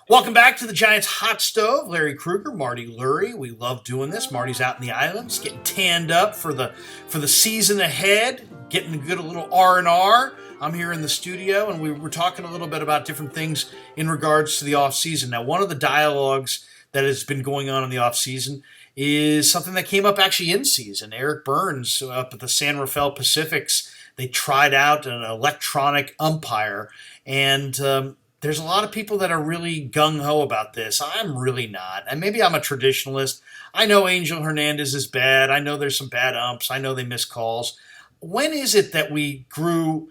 Welcome back to the Giants Hot Stove. Larry Krueger, Marty Larry. We love doing this. Marty's out in the islands, getting tanned up for the season ahead, getting a little R&R. I'm here in the studio, and we were talking a little bit about different things in regards to the off season. Now, one of the dialogues that has been going on in the off season is something that came up actually in season. Eric Burns up at the San Rafael Pacifics, they tried out an electronic umpire, and there's a lot of people that are really gung-ho about this. I'm really not. And maybe I'm a traditionalist. I know Angel Hernandez is bad. I know there's some bad umps. I know they miss calls. When is it that we grew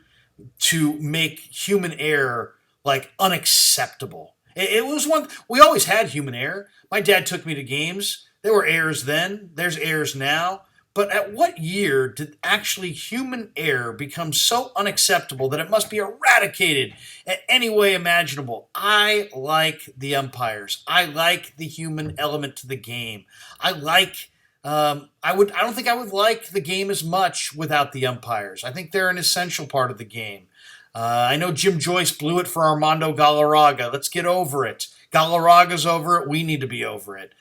to make human error like unacceptable? It was one, we always had human error. My dad took me to games. There were errors then. There's errors now. But at what year did actually human error become so unacceptable that it must be eradicated in any way imaginable? I like the umpires. I like the human element to the game. I don't think I would like the game as much without the umpires. I think they're an essential part of the game. I know Jim Joyce blew it for Armando Galarraga. Let's get over it. Galarraga's over it. We need to be over it.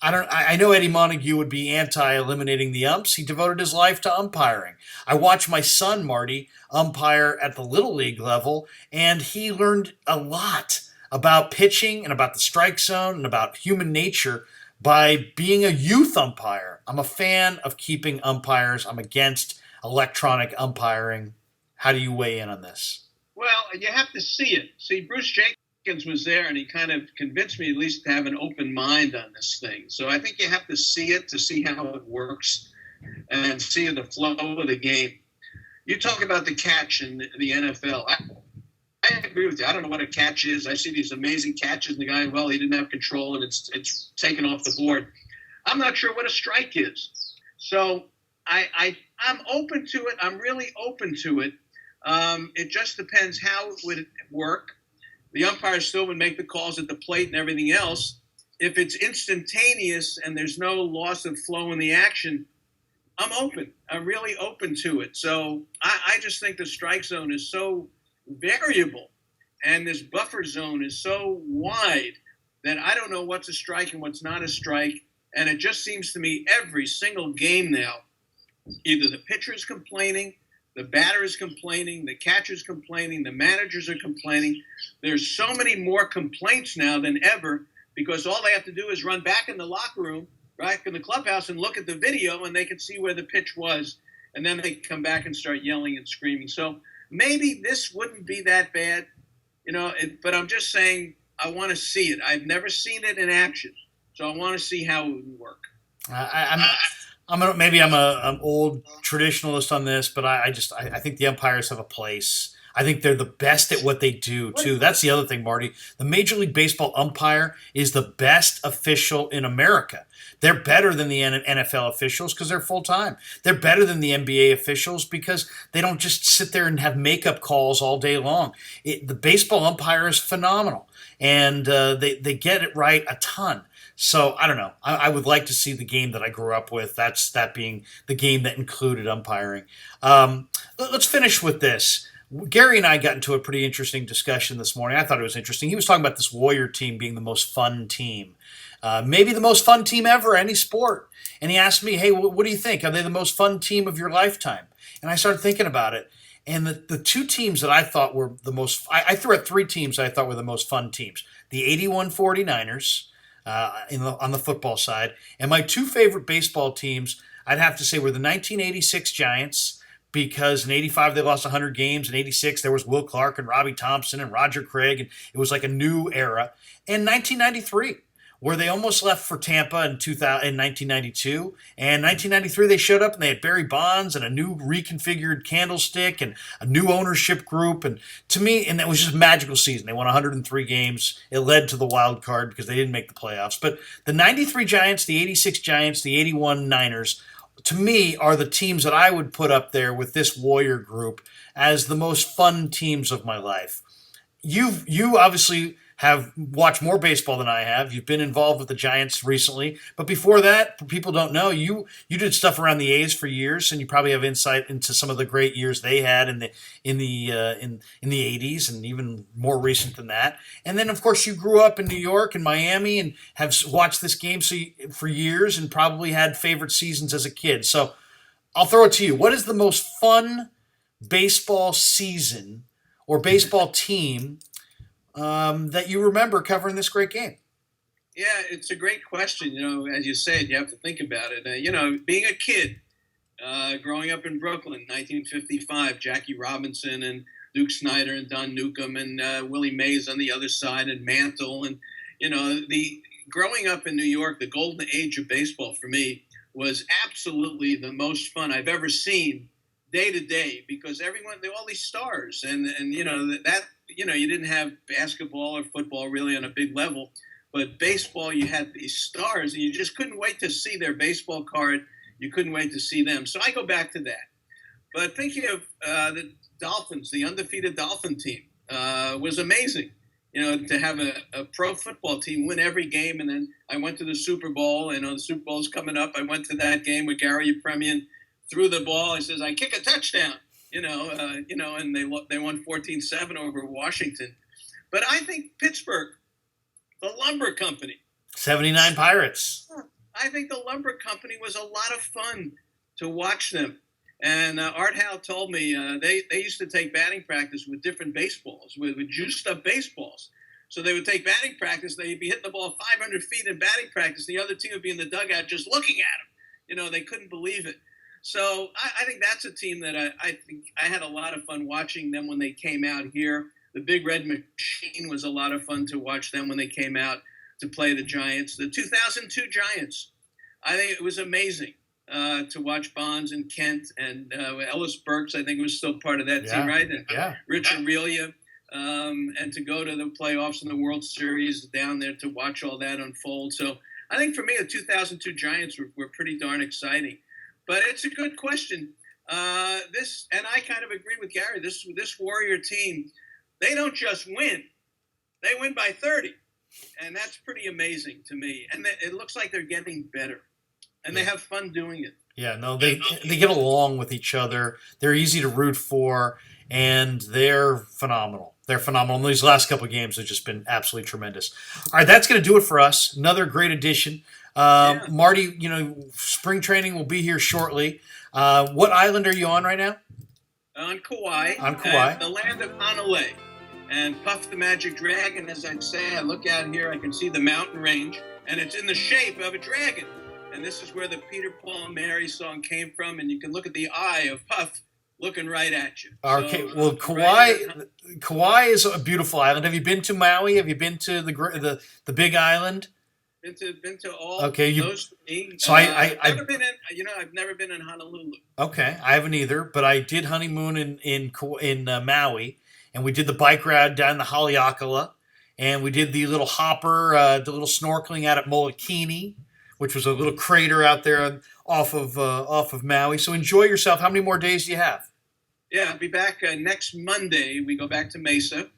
I know Eddie Montague would be anti-eliminating the umps. He devoted his life to umpiring. I watched my son, Marty, umpire at the Little League level, and he learned a lot about pitching and about the strike zone and about human nature by being a youth umpire. I'm a fan of keeping umpires. I'm against electronic umpiring. How do you weigh in on this? Well, you have to see it. See, Bruce Jenkins was there, and he kind of convinced me at least to have an open mind on this thing. So I think you have to see it to see how it works and see the flow of the game. You talk about the catch in the NFL. I agree with you. I don't know what a catch is. I see these amazing catches, and the guy, well, he didn't have control, and it's taken off the board. I'm not sure what a strike is. So I'm open to it. I'm really open to it. It just depends how it would work. The umpires still would make the calls at the plate and everything else. If it's instantaneous and there's no loss of flow in the action, I'm open. I'm really open to it. So I just think the strike zone is so variable and this buffer zone is so wide that I don't know what's a strike and what's not a strike. And it just seems to me every single game now, either the pitcher is complaining, the batter is complaining, the catcher's complaining, the managers are complaining. There's so many more complaints now than ever because all they have to do is run back in the locker room, right, in the clubhouse and look at the video and they can see where the pitch was. And then they come back and start yelling and screaming. So maybe this wouldn't be that bad, but I'm just saying I want to see it. I've never seen it in action. So I want to see how it would work. I'm an old traditionalist on this, but I think the umpires have a place. I think they're the best at what they do too. That's the other thing, Marty. The Major League Baseball umpire is the best official in America. They're better than the NFL officials because they're full time. They're better than the NBA officials because they don't just sit there and have makeup calls all day long. The baseball umpire is phenomenal, and they get it right a ton. So I don't know. I would like to see the game that I grew up with. That being the game that included umpiring. Let's finish with this. Gary and I got into a pretty interesting discussion this morning. I thought it was interesting. He was talking about this Warrior team being the most fun team. Maybe the most fun team ever, any sport. And he asked me, hey, what do you think? Are they the most fun team of your lifetime? And I started thinking about it. And the two teams that I thought were the most, I threw out three teams that I thought were the most fun teams. The 81 49ers, on the football side. And my two favorite baseball teams, I'd have to say, were the 1986 Giants, because in 85 they lost 100 games. In 86 there was Will Clark and Robbie Thompson and Roger Craig, and it was like a new era. And 1993, where they almost left for Tampa in 1992. And 1993 they showed up and they had Barry Bonds and a new reconfigured Candlestick and a new ownership group. And to me, and that was just a magical season. They won 103 games. It led to the wild card because they didn't make the playoffs. But the 93 Giants, the 86 Giants, the 81 Niners, to me, are the teams that I would put up there with this Warrior group as the most fun teams of my life. You obviously have watched more baseball than I have. You've been involved with the Giants recently, but before that, people don't know you did stuff around the A's for years, and you probably have insight into some of the great years they had in the '80s, and even more recent than that. And then, of course, you grew up in New York and Miami, and have watched this game for years, and probably had favorite seasons as a kid. So I'll throw it to you. What is the most fun baseball season or baseball team that you remember covering this great game? Yeah, it's a great question. As you said, you have to think about it. Being a kid, growing up in Brooklyn, 1955, Jackie Robinson and Duke Snyder and Don Newcomb and Willie Mays on the other side and Mantle. And, the growing up in New York, the golden age of baseball for me was absolutely the most fun I've ever seen day to day, because everyone, they're all these stars. And you didn't have basketball or football really on a big level, but baseball, you had these stars and you just couldn't wait to see their baseball card. You couldn't wait to see them. So I go back to that. But thinking of the Dolphins, the undefeated Dolphin team was amazing. To have a pro football team win every game. And then I went to the Super Bowl, and the Super Bowl's coming up. I went to that game with Gary Yepremian, threw the ball. He says, I kick a touchdown, and they won 14-7 over Washington. But I think Pittsburgh, the Lumber Company. 79 Pirates. I think the Lumber Company was a lot of fun to watch them. And Art Howe told me they used to take batting practice with different baseballs, with juiced up baseballs. So they would take batting practice. They'd be hitting the ball 500 feet in batting practice. The other team would be in the dugout just looking at them. They couldn't believe it. So I think that's a team that I think I had a lot of fun watching them when they came out here. The Big Red Machine was a lot of fun to watch them when they came out to play the Giants. The 2002 Giants, I think it was amazing. To watch Bonds and Kent and Ellis Burks, I think was still part of that team, right? And Rich Aurelia, and to go to the playoffs and the World Series down there to watch all that unfold. So I think for me, the 2002 Giants were pretty darn exciting. But it's a good question. And I kind of agree with Gary. This Warrior team, they don't just win; they win by 30, and that's pretty amazing to me. And it looks like they're getting better. And they have fun doing it. Yeah, no, they get along with each other. They're easy to root for, and they're phenomenal. They're phenomenal. And these last couple of games have just been absolutely tremendous. All right, that's going to do it for us. Another great edition. Marty, spring training will be here shortly. What island are you on right now? On Kauai. On Kauai. The land of Hanalei. And Puff the Magic Dragon, as I say, I look out here, I can see the mountain range, and it's in the shape of a dragon. And this is where the Peter, Paul, and Mary song came from. And you can look at the eye of Puff looking right at you. Okay, so, well, Kauai is a beautiful island. Have you been to Maui? Have you been to the Big Island? Been to all those three. So I've never been in Honolulu. Okay, I haven't either. But I did honeymoon in Maui, and we did the bike ride down the Haleakala, and we did the little hopper, the little snorkeling out at Molokini, which was a little crater out there off of Maui. So enjoy yourself. How many more days do you have? Yeah, I'll be back next Monday. We go back to Mesa,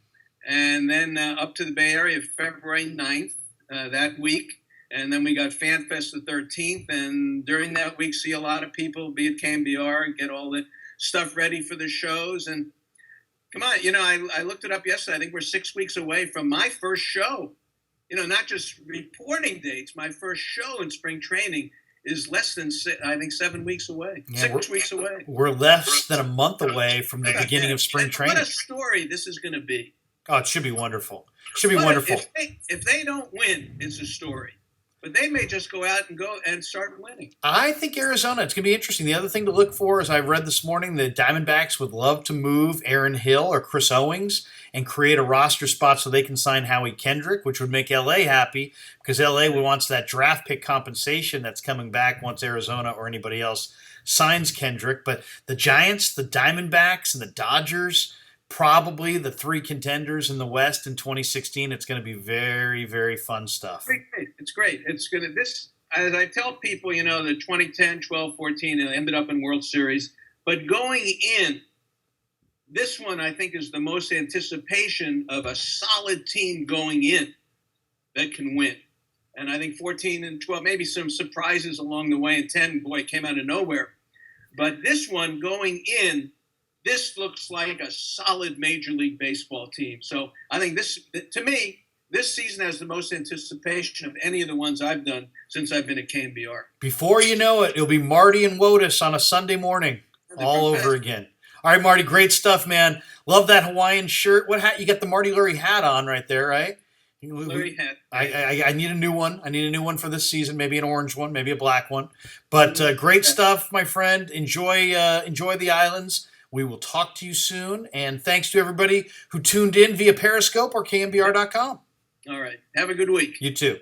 and then up to the Bay Area February 9th that week. And then we got FanFest the 13th. And during that week, see a lot of people, be at KMBR, and get all the stuff ready for the shows. And come on, I looked it up yesterday. I think we're 6 weeks away from my first show. Not just reporting dates. My first show in spring training is less than, I think, 7 weeks away. Yeah, 6 weeks away. We're less than a month away from the beginning of spring training. What a story this is going to be. Oh, it should be wonderful. Wonderful. If they don't win, it's a story. But they may just go out and start winning. I think Arizona, it's going to be interesting. The other thing to look for, as I read this morning, the Diamondbacks would love to move Aaron Hill or Chris Owings and create a roster spot so they can sign Howie Kendrick, which would make L.A. happy because L.A. wants that draft pick compensation that's coming back once Arizona or anybody else signs Kendrick. But the Giants, the Diamondbacks, and the Dodgers, probably the three contenders in the West in 2016. It's going to be very, very fun stuff. It's great. It's going to this. As I tell people, the 2010, 12, 14, it ended up in World Series. But going in, this one I think is the most anticipation of a solid team going in that can win. And I think 14 and 12, maybe some surprises along the way, and 10, boy, came out of nowhere. But this one going in, this looks like a solid Major League Baseball team. So I think this, to me, this season has the most anticipation of any of the ones I've done since I've been at KNBR. Before you know it, it'll be Marty and Wotus on a Sunday morning all over again. All right, Marty, great stuff, man. Love that Hawaiian shirt. What hat? You got the Marty Larry hat on right there, right? Larry hat. I need a new one. I need a new one for this season. Maybe an orange one, maybe a black one. But great stuff, my friend. Enjoy the islands. We will talk to you soon. And thanks to everybody who tuned in via Periscope or KNBR.com. All right. Have a good week. You too.